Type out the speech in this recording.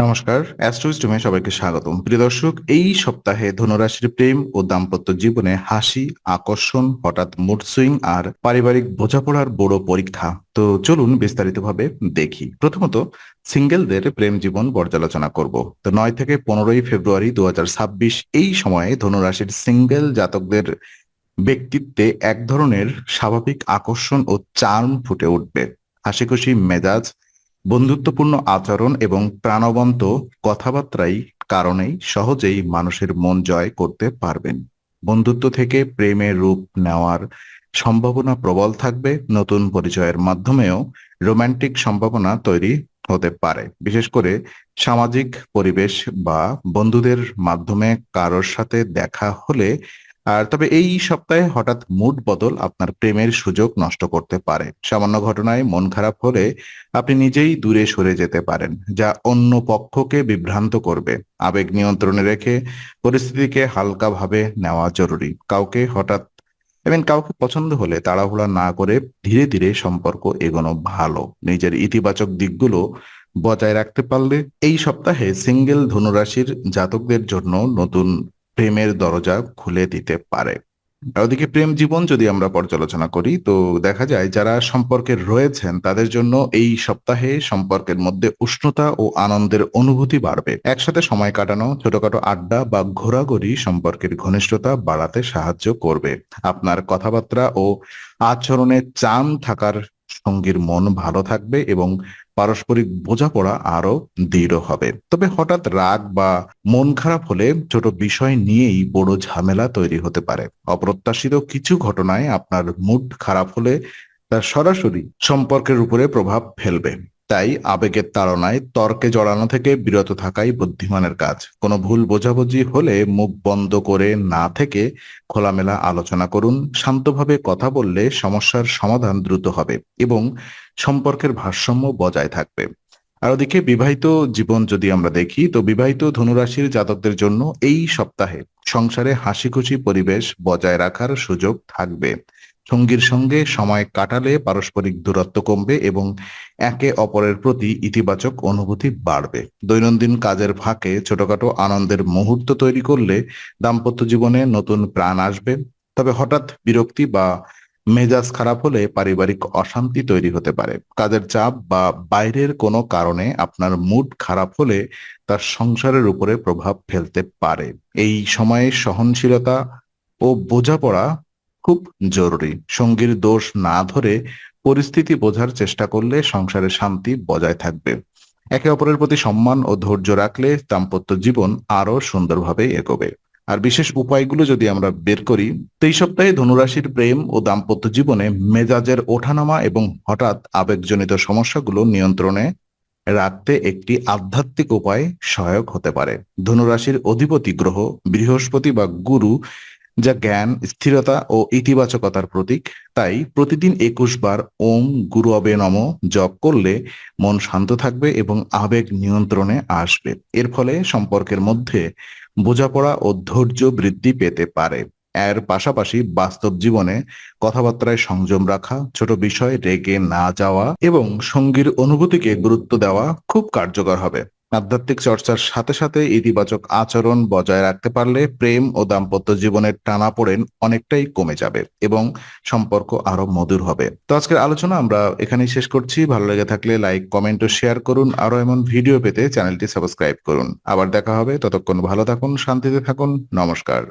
নমস্কার, অ্যাস্ট্রোইস্টমে সবাইকে স্বাগতম। প্রিয় দর্শক, এই সপ্তাহে ধনুরাশির প্রেম ও দাম্পত্য জীবনে হাসি, আকর্ষণ, হঠাৎ মুড সুইং আর পারিবারিক বোঝাপড়ার বড় পরীক্ষা। তো চলুন বিস্তারিতভাবে দেখি। প্রথমত, সিঙ্গেলদের প্রেম জীবন পর্যালোচনা করব। তো 9 থেকে 15ই ফেব্রুয়ারি 2026 এই সময়ে ধনুরাশির সিঙ্গেল জাতকদের ব্যক্তিত্বে এক ধরনের স্বাভাবিক আকর্ষণ ও চার্ম ফুটে উঠবে। হাসিখুশি মেজাজ, বন্ধুত্বপূর্ণ আচরণ এবং প্রাণবন্ত কথাবার্তাই কারণেই সহজেই মানুষের মন জয় করতে পারবেন। বন্ধুত্ব থেকে প্রেমের রূপ নেওয়ার সম্ভাবনা প্রবল থাকবে। নতুন পরিচয়ের মাধ্যমেও রোমান্টিক সম্ভাবনা তৈরি হতে পারে, বিশেষ করে সামাজিক পরিবেশ বা বন্ধুদের মাধ্যমে কারোর সাথে দেখা হলে। তবে এই সপ্তাহে হঠাৎ মুড বদল আপনার প্রেমের সুযোগ নষ্ট করতে পারে। সামান্য ঘটনায় মন খারাপ হলে আপনি নিজেই দূরে সরে যেতে পারেন, যা অন্য পক্ষকে বিভ্রান্ত করবে। আবেগ নিয়ন্ত্রণে রেখে পরিস্থিতিকে হালকাভাবে নেওয়া জরুরি। কাউকে পছন্দ হলে তাড়াহুড়া না করে ধীরে ধীরে সম্পর্ক এগোনো ভালো। নিজের ইতিবাচক দিকগুলো বজায় রাখতে পারলে এই সপ্তাহে সিঙ্গেল ধনুরাশির জাতকদের জন্য নতুন প্রেমের দরজা খুলে দিতে পারে। আর ওদিকে প্রেম জীবন যদি আমরা পর্যালোচনা করি, তো দেখা যায় যারা সম্পর্কে রয়েছেন তাদের জন্য এই সপ্তাহে সম্পর্কের মধ্যে উষ্ণতা ও আনন্দের অনুভূতি বাড়বে। একসাথে সময় কাটানো, ছোটখাটো আড্ডা বা ঘোরাঘুরি সম্পর্কের ঘনিষ্ঠতা বাড়াতে সাহায্য করবে। আপনার কথাবার্তা ও আচরণে চাম থাকার সঙ্গীর মন ভালো থাকবে এবং পারস্পরিক বোঝাপড়া আরো দৃঢ় হবে। তবে হঠাৎ রাগ বা মন খারাপ হলে ছোট বিষয় নিয়েই বড় ঝামেলা তৈরি হতে পারে। অপ্রত্যাশিত কিছু ঘটনায় আপনার মুড খারাপ হলে তা সরাসরি সম্পর্কের উপরে প্রভাব ফেলবে। তাই আবেগের তাড়নায় তর্কে জড়ানো থেকে বিরত থাকাই বুদ্ধিমানের কাজ। কোনো ভুল বোঝাবুঝি হলে মুখ বন্ধ করে না থেকে খোলামেলা আলোচনা করুন। শান্তভাবে কথা বললে সমস্যার সমাধান দ্রুত হবে এবং সম্পর্কের ভারসাম্য বজায় থাকবে। আর ওদিকে বিবাহিত জীবন যদি আমরা দেখি, তো বিবাহিত ধনুরাশির জাতকদের জন্য এই সপ্তাহে সংসারে হাসিখুশি পরিবেশ বজায় রাখার সুযোগ থাকবে। সঙ্গীর সঙ্গে সময় কাটালে পারস্পরিক দূরত্ব কমবে এবং একে অপরের প্রতি ইতিবাচক অনুভূতি বাড়বে। দৈনন্দিন কাজের ফাঁকে ছোটখাটো আনন্দের মুহূর্ত তৈরি করলে দাম্পত্য জীবনে নতুন প্রাণ আসবে। তবে হঠাৎ বিরক্তি বা মেজাজ খারাপ হলে পারিবারিক অশান্তি তৈরি হতে পারে। কাজের চাপ বা বাইরের কোনো কারণে আপনার মুড খারাপ হলে তার সংসারের উপরে প্রভাব ফেলতে পারে। এই সময়ে সহনশীলতা ও বোঝাপড়া খুব জরুরি। সঙ্গীর দোষ না ধরে পরিস্থিতি বোঝার চেষ্টা করলে সংসারে শান্তি বজায় থাকবে। একে অপরের প্রতি সম্মান ও ধৈর্য রাখলে দাম্পত্য জীবন আরো সুন্দরভাবে এগোবে। আর বিশেষ উপায়গুলো যদি আমরা বের করি, তো এই সপ্তাহে ধনুরাশির প্রেম ও দাম্পত্য জীবনে মেজাজের ওঠানামা এবং হঠাৎ আবেগজনিত সমস্যাগুলো নিয়ন্ত্রণে রাখতে একটি আধ্যাত্মিক উপায় সহায়ক হতে পারে। ধনুরাশির অধিপতি গ্রহ বৃহস্পতি বা গুরু, যা জ্ঞান, স্থিরতা ও ইতিবাচকতার প্রতীক। তাই প্রতিদিন 21 বার ওম গুরু অবে নম জপ করলে মন শান্ত থাকবে এবং আবেগ নিয়ন্ত্রণে আসবে। এর ফলে সম্পর্কের মধ্যে বোঝাপড়া ও ধৈর্য বৃদ্ধি পেতে পারে। এর পাশাপাশি বাস্তব জীবনে কথাবার্তায় সংযম রাখা, ছোট বিষয় রেগে না যাওয়া এবং সঙ্গীর অনুভূতিকে গুরুত্ব দেওয়া খুব কার্যকর হবে। আধ্যাত্মিক চর্চার সাথে সাথে ইতিবাচক আচরণ বজায় রাখতে পারলে প্রেম ও দাম্পত্য জীবনের টানাপোড়েন অনেকটাই কমে যাবে এবং সম্পর্ক আরো মধুর হবে। তো আজকের আলোচনা আমরা এখানেই শেষ করছি। ভালো লেগে থাকলে লাইক, কমেন্ট ও শেয়ার করুন। আরো এমন ভিডিও পেতে চ্যানেলটি সাবস্ক্রাইব করুন। আবার দেখা হবে, ততক্ষণ ভালো থাকুন, শান্তিতে থাকুন। নমস্কার।